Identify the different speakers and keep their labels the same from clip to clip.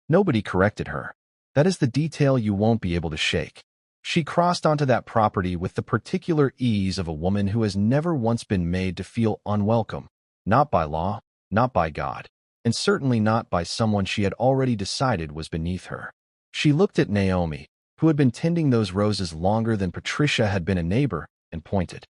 Speaker 1: Nobody corrected her. That is the detail you won't be able to shake. She crossed onto that property with the particular ease of a woman who has never once been made to feel unwelcome, not by law, not by God, and certainly not by someone she had already decided was beneath her. She looked at Naomi, who had been tending those roses longer than Patricia had been a neighbor, and pointed,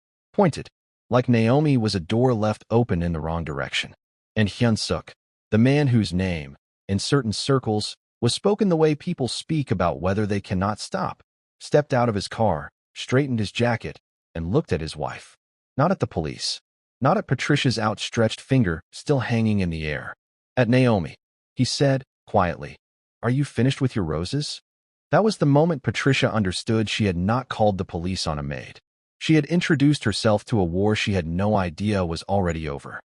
Speaker 1: like Naomi was a door left open in the wrong direction. And Hyun-suk, the man whose name, in certain circles, was spoken the way people speak about whether they cannot stop, stepped out of his car, straightened his jacket, and looked at his wife. Not at the police. Not at Patricia's outstretched finger still hanging in the air. At Naomi. He said, quietly, "Are you finished with your roses?" That was the moment Patricia understood she had not called the police on a maid. She had introduced herself to a war she had no idea was already over.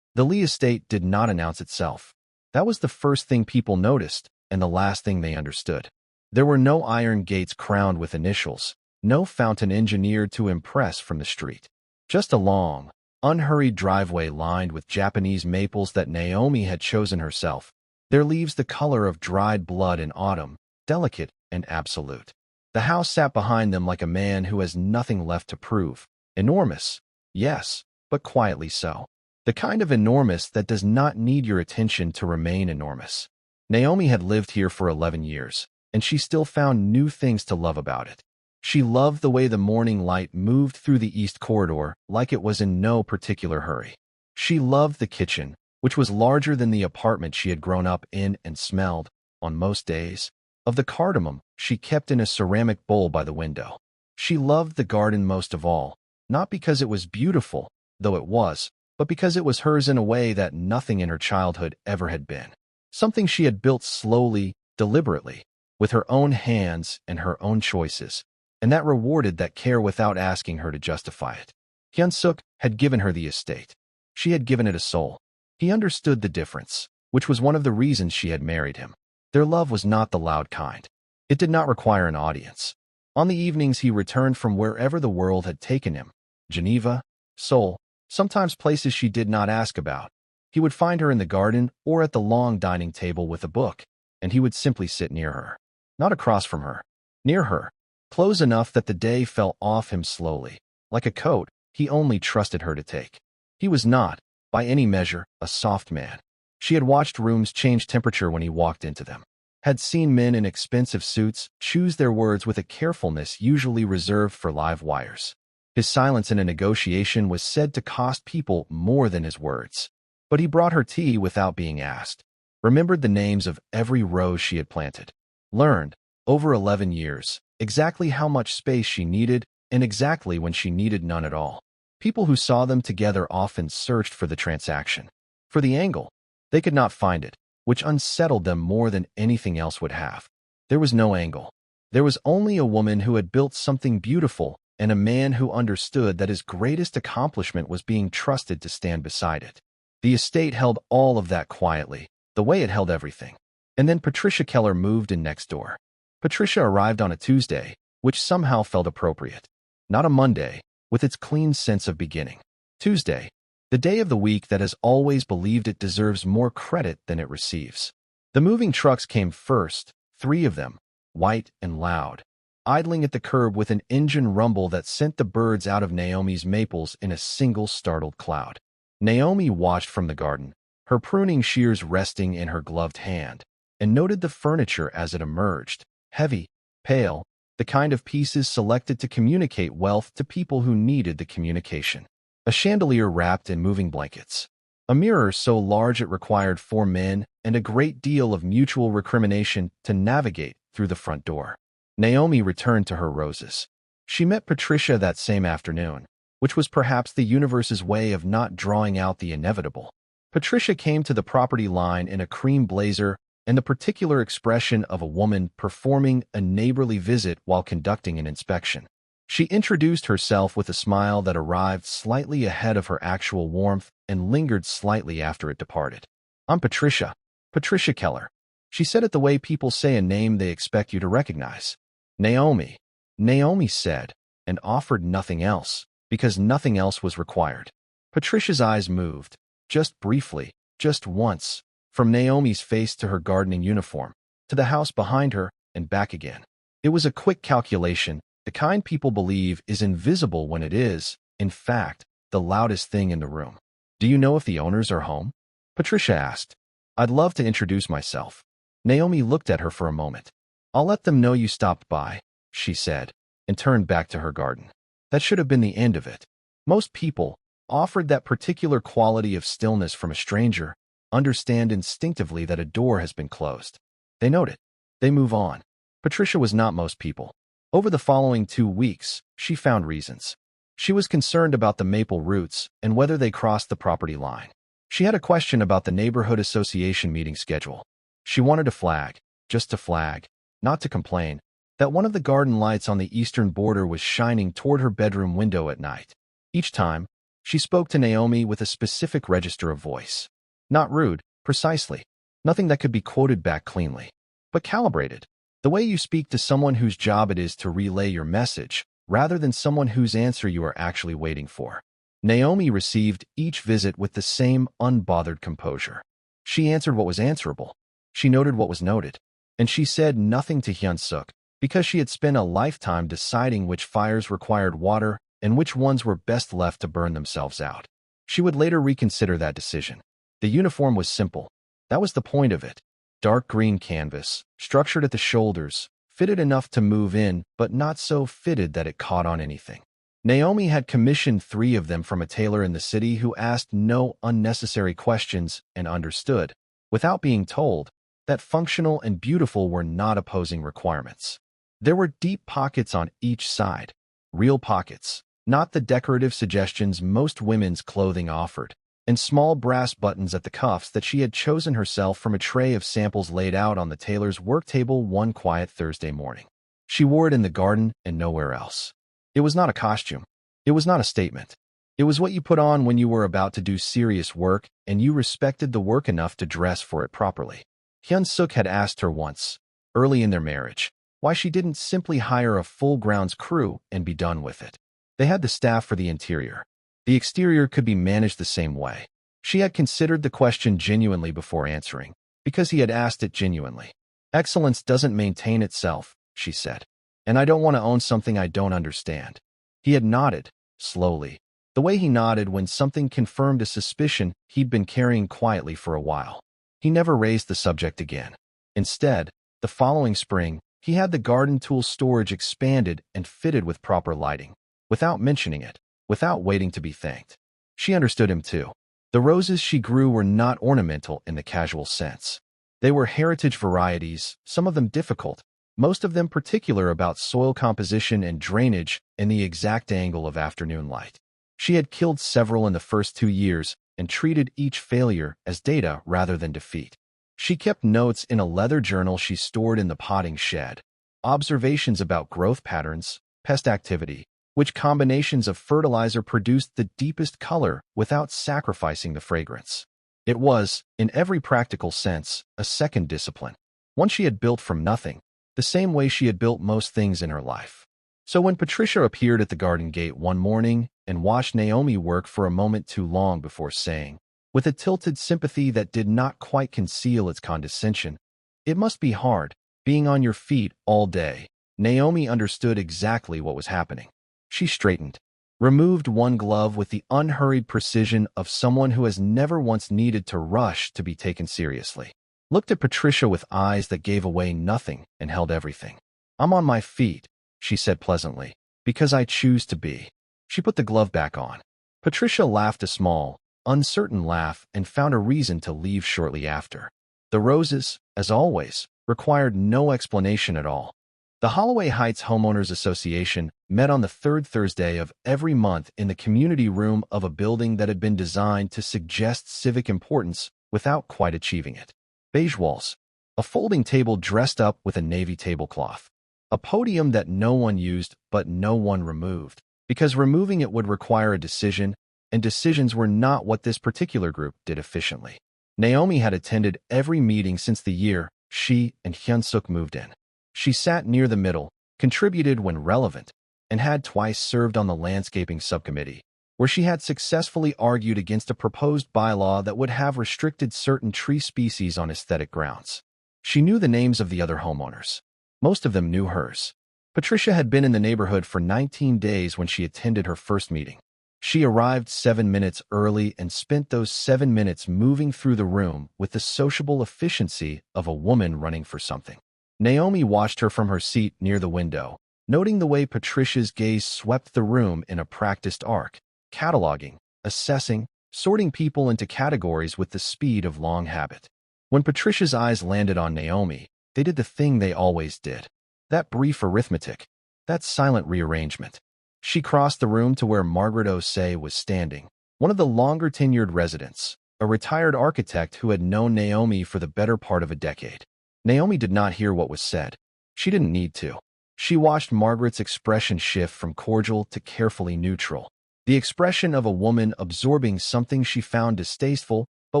Speaker 1: The Lee estate did not announce itself. That was the first thing people noticed, and the last thing they understood. There were no iron gates crowned with initials, no fountain engineered to impress from the street. Just a long, unhurried driveway lined with Japanese maples that Naomi had chosen herself, their leaves the color of dried blood in autumn, delicate and absolute. The house sat behind them like a man who has nothing left to prove. Enormous, yes, but quietly so. The kind of enormous that does not need your attention to remain enormous. Naomi had lived here for 11 years, and she still found new things to love about it. She loved the way the morning light moved through the east corridor like it was in no particular hurry. She loved the kitchen, which was larger than the apartment she had grown up in and smelled, on most days, of the cardamom she kept in a ceramic bowl by the window. She loved the garden most of all, not because it was beautiful, though it was, but because it was hers in a way that nothing in her childhood ever had been. Something she had built slowly, deliberately, with her own hands and her own choices, and that rewarded that care without asking her to justify it. Hyun-suk had given her the estate. She had given it a soul. He understood the difference, which was one of the reasons she had married him. Their love was not the loud kind. It did not require an audience. On the evenings he returned from wherever the world had taken him, Geneva, Seoul, sometimes places she did not ask about. He would find her in the garden or at the long dining table with a book, and he would simply sit near her. Not across from her. Near her. Close enough that the day fell off him slowly. Like a coat he only trusted her to take. He was not, by any measure, a soft man. She had watched rooms change temperature when he walked into them. Had seen men in expensive suits choose their words with a carefulness usually reserved for live wires. His silence in a negotiation was said to cost people more than his words. But he brought her tea without being asked. Remembered the names of every rose she had planted. Learned, over 11 years, exactly how much space she needed and exactly when she needed none at all. People who saw them together often searched for the transaction. For the angle. They could not find it, which unsettled them more than anything else would have. There was no angle. There was only a woman who had built something beautiful and a man who understood that his greatest accomplishment was being trusted to stand beside it. The estate held all of that quietly, the way it held everything. And then Patricia Keller moved in next door. Patricia arrived on a Tuesday, which somehow felt appropriate. Not a Monday, with its clean sense of beginning. Tuesday, the day of the week that has always believed it deserves more credit than it receives. The moving trucks came first, 3 of them, white and loud, idling at the curb with an engine rumble that sent the birds out of Naomi's maples in a single startled cloud. Naomi watched from the garden, her pruning shears resting in her gloved hand, and noted the furniture as it emerged, heavy, pale, the kind of pieces selected to communicate wealth to people who needed the communication. A chandelier wrapped in moving blankets. A mirror so large it required 4 men and a great deal of mutual recrimination to navigate through the front door. Naomi returned to her roses. She met Patricia that same afternoon, which was perhaps the universe's way of not drawing out the inevitable. Patricia came to the property line in a cream blazer and the particular expression of a woman performing a neighborly visit while conducting an inspection. She introduced herself with a smile that arrived slightly ahead of her actual warmth and lingered slightly after it departed. "I'm Patricia. Patricia Keller." She said it the way people say a name they expect you to recognize. "Naomi," Naomi said, and offered nothing else, because nothing else was required. Patricia's eyes moved, just briefly, just once, from Naomi's face to her gardening uniform, to the house behind her, and back again. It was a quick calculation, the kind people believe is invisible when it is, in fact, the loudest thing in the room. "Do you know if the owners are home?" Patricia asked. "I'd love to introduce myself." Naomi looked at her for a moment. "I'll let them know you stopped by," she said, and turned back to her garden. That should have been the end of it. Most people, offered that particular quality of stillness from a stranger, understand instinctively that a door has been closed. They note it. They move on. Patricia was not most people. Over the following 2 weeks, she found reasons. She was concerned about the maple roots and whether they crossed the property line. She had a question about the neighborhood association meeting schedule. She wanted to flag, just to flag, not to complain, that one of the garden lights on the eastern border was shining toward her bedroom window at night. Each time, she spoke to Naomi with a specific register of voice. Not rude, precisely. Nothing that could be quoted back cleanly. But calibrated. The way you speak to someone whose job it is to relay your message, rather than someone whose answer you are actually waiting for. Naomi received each visit with the same unbothered composure. She answered what was answerable. She noted what was noted. And she said nothing to Hyun-suk, because she had spent a lifetime deciding which fires required water and which ones were best left to burn themselves out. She would later reconsider that decision. The uniform was simple. That was the point of it. Dark green canvas, structured at the shoulders, fitted enough to move in, but not so fitted that it caught on anything. Naomi had commissioned 3 of them from a tailor in the city who asked no unnecessary questions and understood, without being told, that functional and beautiful were not opposing requirements. There were deep pockets on each side. Real pockets, not the decorative suggestions most women's clothing offered, and small brass buttons at the cuffs that she had chosen herself from a tray of samples laid out on the tailor's work table one quiet Thursday morning. She wore it in the garden and nowhere else. It was not a costume. It was not a statement. It was what you put on when you were about to do serious work and you respected the work enough to dress for it properly. Hyun-suk had asked her once, early in their marriage, why she didn't simply hire a full grounds crew and be done with it. They had the staff for the interior. The exterior could be managed the same way. She had considered the question genuinely before answering, because he had asked it genuinely. "Excellence doesn't maintain itself," she said. "And I don't want to own something I don't understand." He had nodded, slowly, the way he nodded when something confirmed a suspicion he'd been carrying quietly for a while. He never raised the subject again. Instead, the following spring, he had the garden tool storage expanded and fitted with proper lighting, without mentioning it, without waiting to be thanked. She understood him too. The roses she grew were not ornamental in the casual sense. They were heritage varieties, some of them difficult, most of them particular about soil composition and drainage and the exact angle of afternoon light. She had killed several in the first 2 years and treated each failure as data rather than defeat. She kept notes in a leather journal she stored in the potting shed, observations about growth patterns, pest activity, which combinations of fertilizer produced the deepest color without sacrificing the fragrance. It was, in every practical sense, a second discipline, one she had built from nothing, the same way she had built most things in her life. So when Patricia appeared at the garden gate one morning and watched Naomi work for a moment too long before saying, with a tilted sympathy that did not quite conceal its condescension, "It must be hard, being on your feet all day," Naomi understood exactly what was happening. She straightened, removed one glove with the unhurried precision of someone who has never once needed to rush to be taken seriously, looked at Patricia with eyes that gave away nothing and held everything. "I'm on my feet," she said pleasantly, "because I choose to be." She put the glove back on. Patricia laughed a small, uncertain laugh and found a reason to leave shortly after. The roses, as always, required no explanation at all. The Holloway Heights Homeowners Association met on the 3rd Thursday of every month in the community room of a building that had been designed to suggest civic importance without quite achieving it. Beige walls, a folding table dressed up with a navy tablecloth, a podium that no one used but no one removed, because removing it would require a decision, and decisions were not what this particular group did efficiently. Naomi had attended every meeting since the year she and Hyun-suk moved in. She sat near the middle, contributed when relevant, and had twice served on the landscaping subcommittee, where she had successfully argued against a proposed bylaw that would have restricted certain tree species on aesthetic grounds. She knew the names of the other homeowners. Most of them knew hers. Patricia had been in the neighborhood for 19 days when she attended her first meeting. She arrived 7 minutes early and spent those 7 minutes moving through the room with the sociable efficiency of a woman running for something. Naomi watched her from her seat near the window, noting the way Patricia's gaze swept the room in a practiced arc, cataloging, assessing, sorting people into categories with the speed of long habit. When Patricia's eyes landed on Naomi, they did the thing they always did. That brief arithmetic, that silent rearrangement. She crossed the room to where Margaret O'Say was standing, one of the longer-tenured residents, a retired architect who had known Naomi for the better part of a decade. Naomi did not hear what was said. She didn't need to. She watched Margaret's expression shift from cordial to carefully neutral, the expression of a woman absorbing something she found distasteful but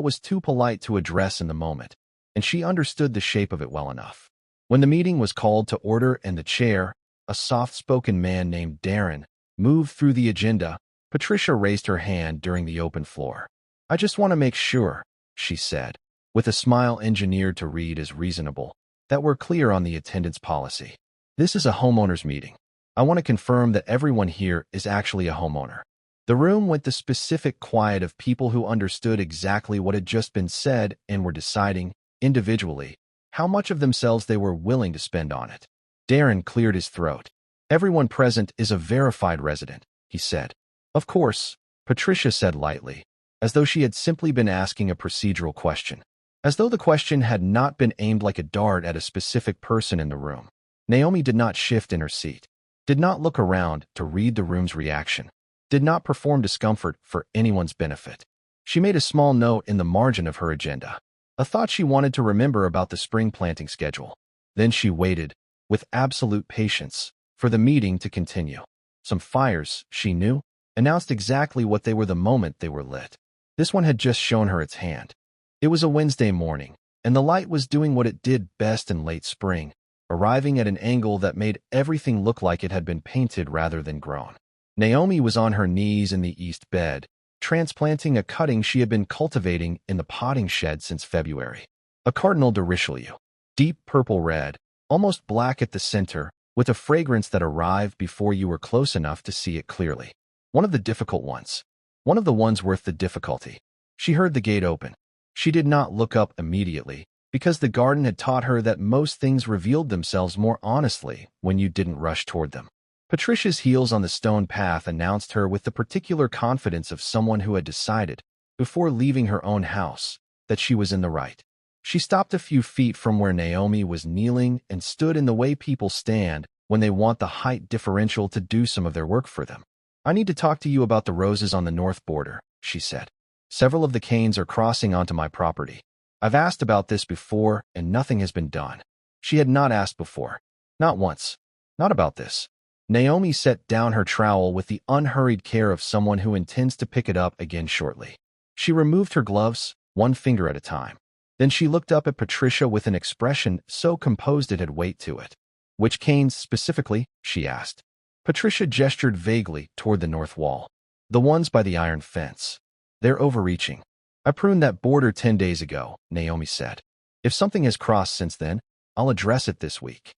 Speaker 1: was too polite to address in the moment, and she understood the shape of it well enough. When the meeting was called to order and the chair, a soft-spoken man named Darren, moved through the agenda, Patricia raised her hand during the open floor. "I just want to make sure," she said, with a smile engineered to read as reasonable, "that we're clear on the attendance policy. This is a homeowners meeting. I want to confirm that everyone here is actually a homeowner." The room went the specific quiet of people who understood exactly what had just been said and were deciding, individually, how much of themselves they were willing to spend on it. Darren cleared his throat. "Everyone present is a verified resident," he said. "Of course," Patricia said lightly, as though she had simply been asking a procedural question, as though the question had not been aimed like a dart at a specific person in the room. Naomi did not shift in her seat, did not look around to read the room's reaction, did not perform discomfort for anyone's benefit. She made a small note in the margin of her agenda, a thought she wanted to remember about the spring planting schedule. Then she waited, with absolute patience, for the meeting to continue. Some fires, she knew, announced exactly what they were the moment they were lit. This one had just shown her its hand. It was a Wednesday morning, and the light was doing what it did best in late spring, arriving at an angle that made everything look like it had been painted rather than grown. Naomi was on her knees in the east bed, transplanting a cutting she had been cultivating in the potting shed since February. A Cardinal de Richelieu, deep purple-red, almost black at the center, with a fragrance that arrived before you were close enough to see it clearly. One of the difficult ones. One of the ones worth the difficulty. She heard the gate open. She did not look up immediately, because the garden had taught her that most things revealed themselves more honestly when you didn't rush toward them. Patricia's heels on the stone path announced her with the particular confidence of someone who had decided, before leaving her own house, that she was in the right. She stopped a few feet from where Naomi was kneeling and stood in the way people stand when they want the height differential to do some of their work for them. "I need to talk to you about the roses on the north border," she said. "Several of the canes are crossing onto my property. I've asked about this before, and nothing has been done." She had not asked before. Not once. Not about this. Naomi set down her trowel with the unhurried care of someone who intends to pick it up again shortly. She removed her gloves, one finger at a time. Then she looked up at Patricia with an expression so composed it had weight to it. "Which canes specifically?" she asked. Patricia gestured vaguely toward the north wall. "The ones by the iron fence. They're overreaching. I pruned that border 10 days ago," Naomi said. "If something has crossed since then, I'll address it this week.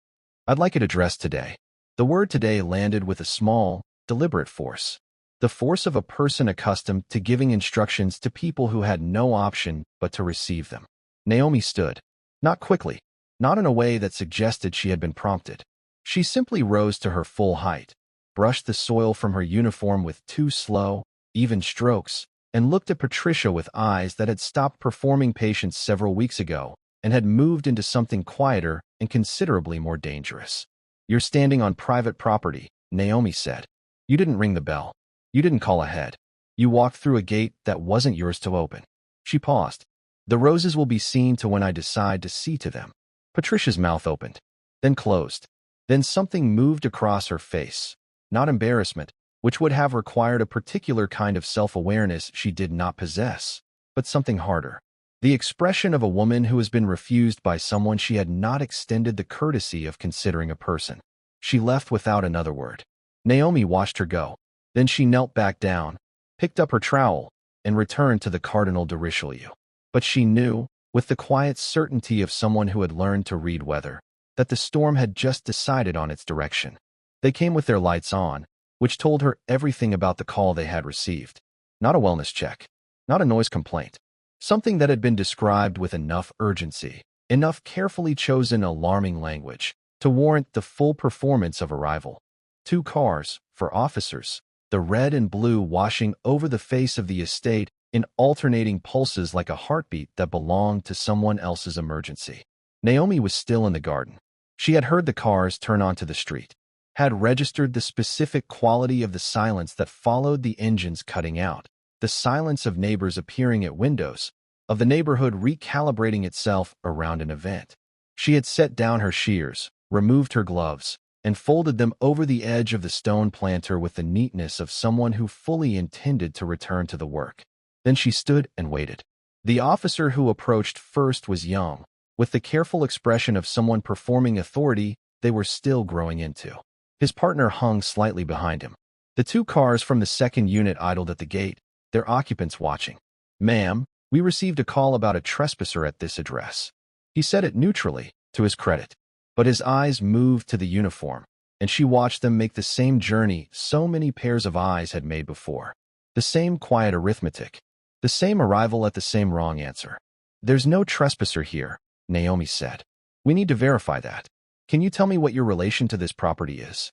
Speaker 1: I'd like it addressed today." The word "today" landed with a small, deliberate force. The force of a person accustomed to giving instructions to people who had no option but to receive them. Naomi stood. Not quickly. Not in a way that suggested she had been prompted. She simply rose to her full height, brushed the soil from her uniform with 2 slow, even strokes, and looked at Patricia with eyes that had stopped performing patience several weeks ago and had moved into something quieter and considerably more dangerous. "You're standing on private property," Naomi said. "You didn't ring the bell. You didn't call ahead. You walked through a gate that wasn't yours to open." She paused. "The roses will be seen to when I decide to see to them." Patricia's mouth opened, then closed. Then something moved across her face. Not embarrassment, which would have required a particular kind of self-awareness she did not possess, but something harder. The expression of a woman who has been refused by someone she had not extended the courtesy of considering a person. She left without another word. Naomi watched her go. Then she knelt back down, picked up her trowel, and returned to the Cardinal de Richelieu. But she knew, with the quiet certainty of someone who had learned to read weather, that the storm had just decided on its direction. They came with their lights on, which told her everything about the call they had received. Not a wellness check, not a noise complaint. Something that had been described with enough urgency, enough carefully chosen alarming language, to warrant the full performance of arrival. 2 cars, for officers, the red and blue washing over the face of the estate in alternating pulses like a heartbeat that belonged to someone else's emergency. Naomi was still in the garden. She had heard the cars turn onto the street, had registered the specific quality of the silence that followed the engines cutting out, the silence of neighbors appearing at windows, of the neighborhood recalibrating itself around an event. She had set down her shears, removed her gloves, and folded them over the edge of the stone planter with the neatness of someone who fully intended to return to the work. Then she stood and waited. The officer who approached first was young, with the careful expression of someone performing authority they were still growing into. His partner hung slightly behind him. The 2 cars from the second unit idled at the gate, their occupants watching. "Ma'am, we received a call about a trespasser at this address." He said it neutrally, to his credit. But his eyes moved to the uniform, and she watched them make the same journey so many pairs of eyes had made before. The same quiet arithmetic, the same arrival at the same wrong answer. "There's no trespasser here," Naomi said. "We need to verify that. Can you tell me what your relation to this property is?"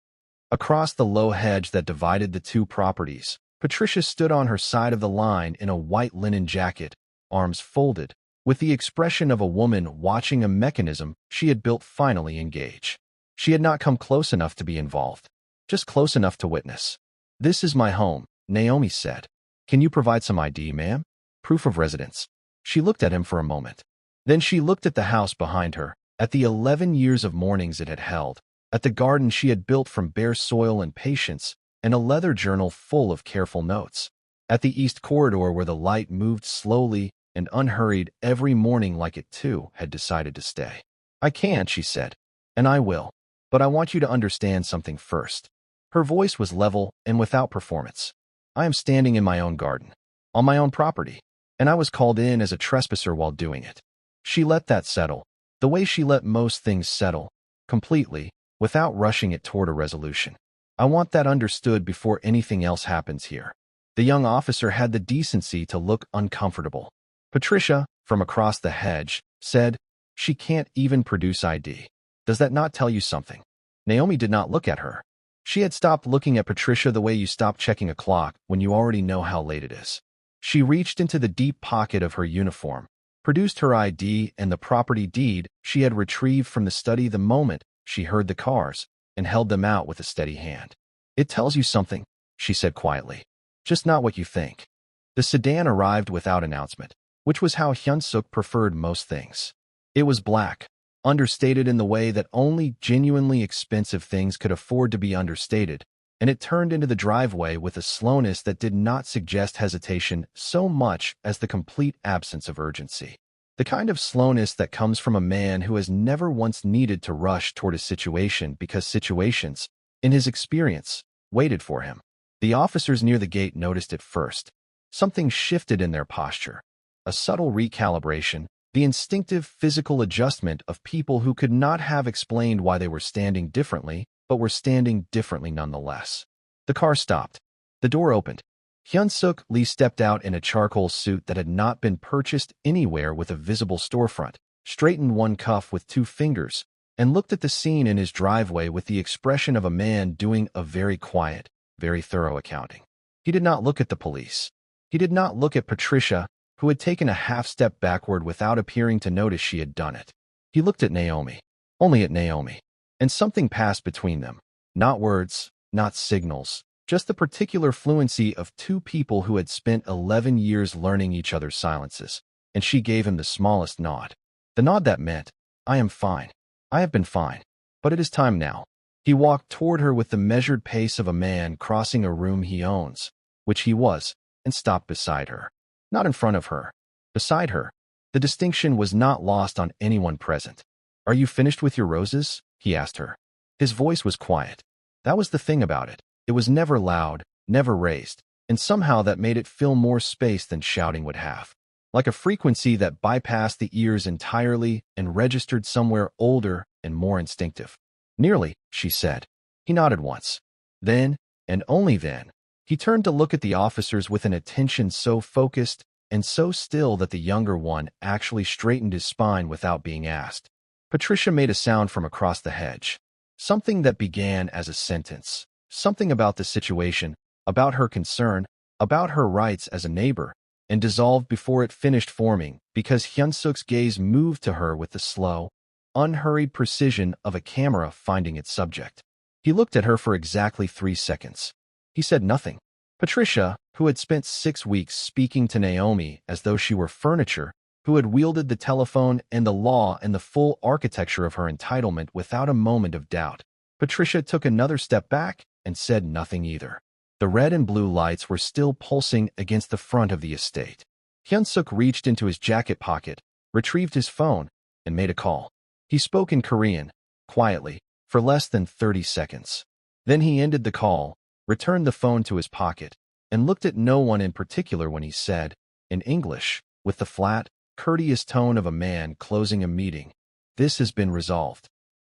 Speaker 1: Across the low hedge that divided the 2 properties, Patricia stood on her side of the line in a white linen jacket, arms folded, with the expression of a woman watching a mechanism she had built finally engage. She had not come close enough to be involved, just close enough to witness. "This is my home," Naomi said. "Can you provide some ID, ma'am? Proof of residence." She looked at him for a moment. Then she looked at the house behind her, at the 11 years of mornings it had held, at the garden she had built from bare soil and patience, and a leather journal full of careful notes, at the east corridor where the light moved slowly and unhurried every morning like it too had decided to stay. "I can," she said, "and I will. But I want you to understand something first." Her voice was level and without performance. "I am standing in my own garden, on my own property, and I was called in as a trespasser while doing it." She let that settle, the way she let most things settle, completely, without rushing it toward a resolution. "I want that understood before anything else happens here." The young officer had the decency to look uncomfortable. Patricia, from across the hedge, said, "She can't even produce ID. Does that not tell you something?" Naomi did not look at her. She had stopped looking at Patricia the way you stop checking a clock when you already know how late it is. She reached into the deep pocket of her uniform, produced her ID and the property deed she had retrieved from the study the moment she heard the cars, and held them out with a steady hand. "It tells you something," she said quietly. "Just not what you think." The sedan arrived without announcement, which was how Hyun-suk preferred most things. It was black, understated in the way that only genuinely expensive things could afford to be understated, and it turned into the driveway with a slowness that did not suggest hesitation so much as the complete absence of urgency. The kind of slowness that comes from a man who has never once needed to rush toward a situation because situations, in his experience, waited for him. The officers near the gate noticed it first. Something shifted in their posture. A subtle recalibration, the instinctive physical adjustment of people who could not have explained why they were standing differently, but were standing differently nonetheless. The car stopped. The door opened. Hyun-suk Lee stepped out in a charcoal suit that had not been purchased anywhere with a visible storefront, straightened one cuff with 2 fingers, and looked at the scene in his driveway with the expression of a man doing a very quiet, very thorough accounting. He did not look at the police. He did not look at Patricia, who had taken a half-step backward without appearing to notice she had done it. He looked at Naomi, only at Naomi, and something passed between them. Not words, not signals, just the particular fluency of 2 people who had spent 11 years learning each other's silences, and she gave him the smallest nod. The nod that meant, "I am fine. I have been fine. But it is time now." He walked toward her with the measured pace of a man crossing a room he owns, which he was, and stopped beside her. Not in front of her. Beside her. The distinction was not lost on anyone present. "Are you finished with your roses?" he asked her. His voice was quiet. That was the thing about it. It was never loud, never raised, and somehow that made it fill more space than shouting would have. like a frequency that bypassed the ears entirely and registered somewhere older and more instinctive. Nearly, she said. He nodded once. Then, and only then, he turned to look at the officers with an attention so focused and so still that the younger one actually straightened his spine without being asked. Patricia made a sound from across the hedge. Something that began as a sentence. Something about the situation, about her concern, about her rights as a neighbor, and dissolved before it finished forming because Hyun-suk's gaze moved to her with the slow, unhurried precision of a camera finding its subject. He looked at her for exactly 3 seconds. He said nothing. Patricia, who had spent 6 weeks speaking to Naomi as though she were furniture, who had wielded the telephone and the law and the full architecture of her entitlement without a moment of doubt, Patricia took another step back and said nothing either. The red and blue lights were still pulsing against the front of the estate. Hyun-suk reached into his jacket pocket, retrieved his phone, and made a call. He spoke in Korean, quietly, for less than 30 seconds. Then he ended the call, returned the phone to his pocket, and looked at no one in particular when he said, in English, with the flat, courteous tone of a man closing a meeting, "This has been resolved."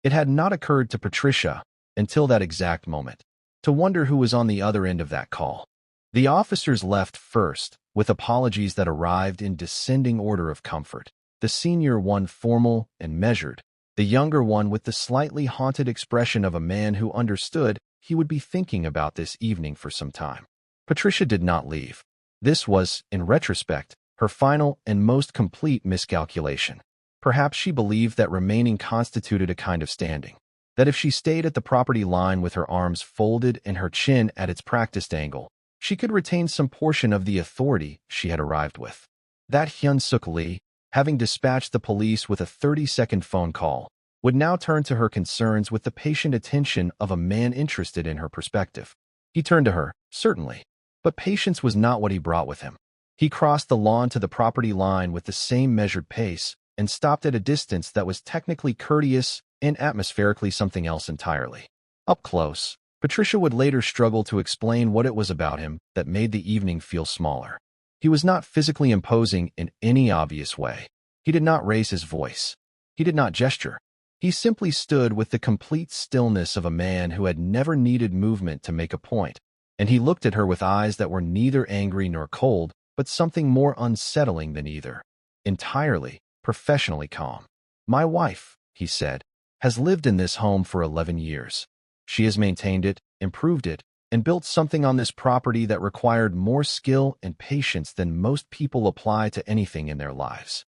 Speaker 1: It had not occurred to Patricia, until that exact moment, to wonder who was on the other end of that call. The officers left first, with apologies that arrived in descending order of comfort. The senior one formal and measured, the younger one with the slightly haunted expression of a man who understood he would be thinking about this evening for some time. Patricia did not leave. This was, in retrospect, her final and most complete miscalculation. Perhaps she believed that remaining constituted a kind of standing, that if she stayed at the property line with her arms folded and her chin at its practiced angle, she could retain some portion of the authority she had arrived with. That Hyun-suk Lee, having dispatched the police with a 30-second phone call, would now turn to her concerns with the patient attention of a man interested in her perspective. He turned to her, certainly, but patience was not what he brought with him. He crossed the lawn to the property line with the same measured pace and stopped at a distance that was technically courteous and atmospherically something else entirely. Up close, Patricia would later struggle to explain what it was about him that made the evening feel smaller. He was not physically imposing in any obvious way. He did not raise his voice. He did not gesture. He simply stood with the complete stillness of a man who had never needed movement to make a point, and he looked at her with eyes that were neither angry nor cold, but something more unsettling than either. Entirely, professionally calm. "My wife," he said, "has lived in this home for 11 years. She has maintained it, improved it, and built something on this property that required more skill and patience than most people apply to anything in their lives."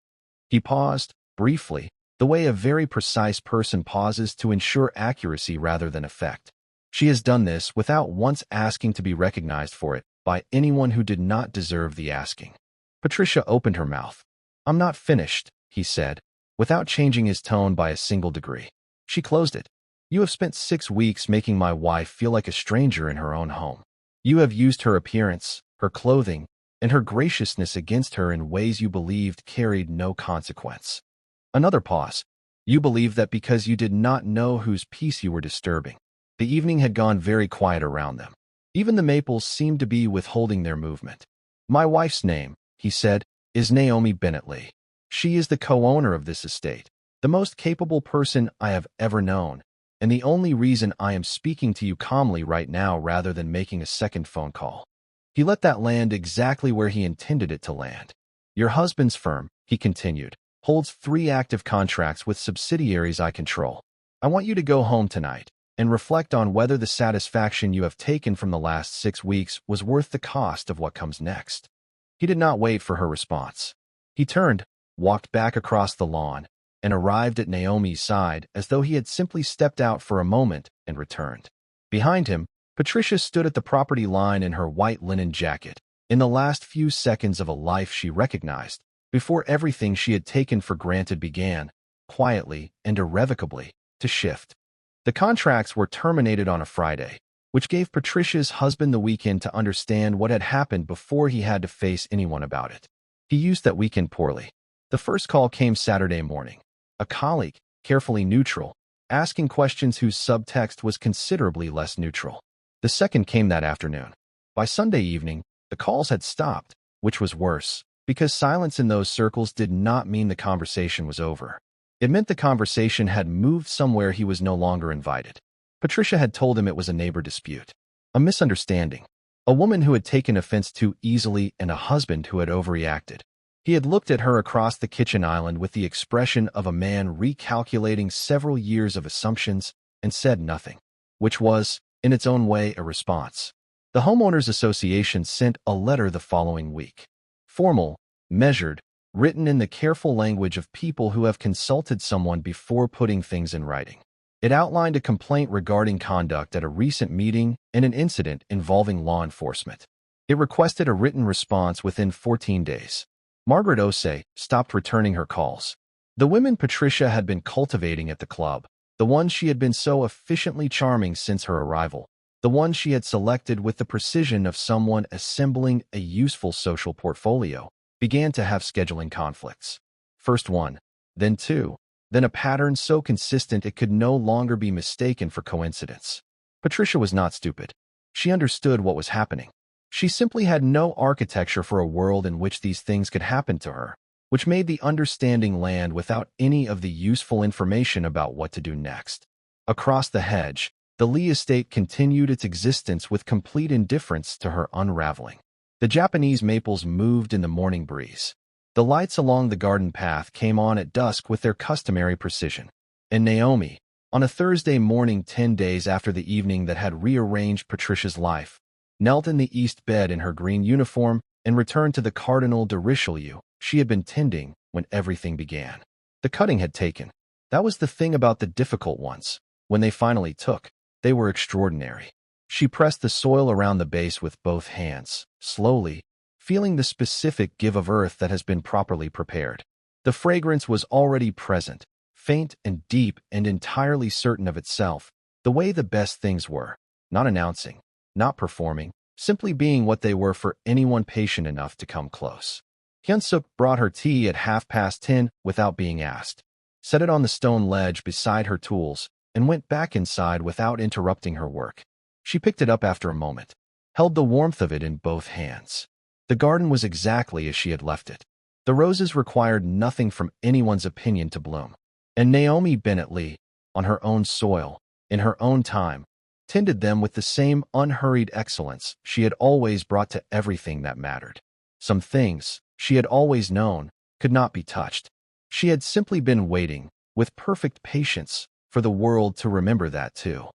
Speaker 1: He paused, briefly, the way a very precise person pauses to ensure accuracy rather than effect. "She has done this without once asking to be recognized for it by anyone who did not deserve the asking." Patricia opened her mouth. "I'm not finished," he said, without changing his tone by a single degree. She closed it. "You have spent 6 weeks making my wife feel like a stranger in her own home. You have used her appearance, her clothing, and her graciousness against her in ways you believed carried no consequence." Another pause. "You believed that because you did not know whose peace you were disturbing." The evening had gone very quiet around them. Even the maples seemed to be withholding their movement. "My wife's name," he said, "is Naomi Bennett Lee. She is the co-owner of this estate, the most capable person I have ever known, and the only reason I am speaking to you calmly right now rather than making a second phone call." He let that land exactly where he intended it to land. "Your husband's firm," he continued, "holds 3 active contracts with subsidiaries I control. I want you to go home tonight and reflect on whether the satisfaction you have taken from the last 6 weeks was worth the cost of what comes next." He did not wait for her response. He turned, walked back across the lawn, and arrived at Naomi's side as though he had simply stepped out for a moment and returned. Behind him, Patricia stood at the property line in her white linen jacket, in the last few seconds of a life she recognized, before everything she had taken for granted began, quietly and irrevocably, to shift. The contracts were terminated on a Friday, which gave Patricia's husband the weekend to understand what had happened before he had to face anyone about it. He used that weekend poorly. The first call came Saturday morning. A colleague, carefully neutral, asking questions whose subtext was considerably less neutral. The second came that afternoon. By Sunday evening, the calls had stopped, which was worse. because silence in those circles did not mean the conversation was over. It meant the conversation had moved somewhere he was no longer invited. Patricia had told him it was a neighbor dispute, a misunderstanding, a woman who had taken offense too easily, and a husband who had overreacted. He had looked at her across the kitchen island with the expression of a man recalculating several years of assumptions and said nothing, which was, in its own way, a response. The Homeowners Association sent a letter the following week. Formal, measured, written in the careful language of people who have consulted someone before putting things in writing. It outlined a complaint regarding conduct at a recent meeting and an incident involving law enforcement. It requested a written response within 14 days. Margaret Osei stopped returning her calls. The women Patricia had been cultivating at the club, the ones she had been so efficiently charming since her arrival, the ones she had selected with the precision of someone assembling a useful social portfolio, began to have scheduling conflicts. First one, then two, then a pattern so consistent it could no longer be mistaken for coincidence. Patricia was not stupid. She understood what was happening. She simply had no architecture for a world in which these things could happen to her, which made the understanding land without any of the useful information about what to do next. Across the hedge, the Lee estate continued its existence with complete indifference to her unraveling. The Japanese maples moved in the morning breeze. The lights along the garden path came on at dusk with their customary precision. And Naomi, on a Thursday morning 10 days after the evening that had rearranged Patricia's life, knelt in the east bed in her green uniform and returned to the Cardinal de Richelieu she had been tending when everything began. The cutting had taken. That was the thing about the difficult ones. When they finally took, they were extraordinary. She pressed the soil around the base with both hands, slowly, feeling the specific give of earth that has been properly prepared. The fragrance was already present, faint and deep and entirely certain of itself, the way the best things were, not announcing, not performing, simply being what they were for anyone patient enough to come close. Hyunsuk brought her tea at 10:30 without being asked, set it on the stone ledge beside her tools, and went back inside without interrupting her work. She picked it up after a moment, held the warmth of it in both hands. The garden was exactly as she had left it. The roses required nothing from anyone's opinion to bloom. And Naomi Bennett Lee, on her own soil, in her own time, tended them with the same unhurried excellence she had always brought to everything that mattered. Some things, she had always known, could not be touched. She had simply been waiting, with perfect patience, for the world to remember that too.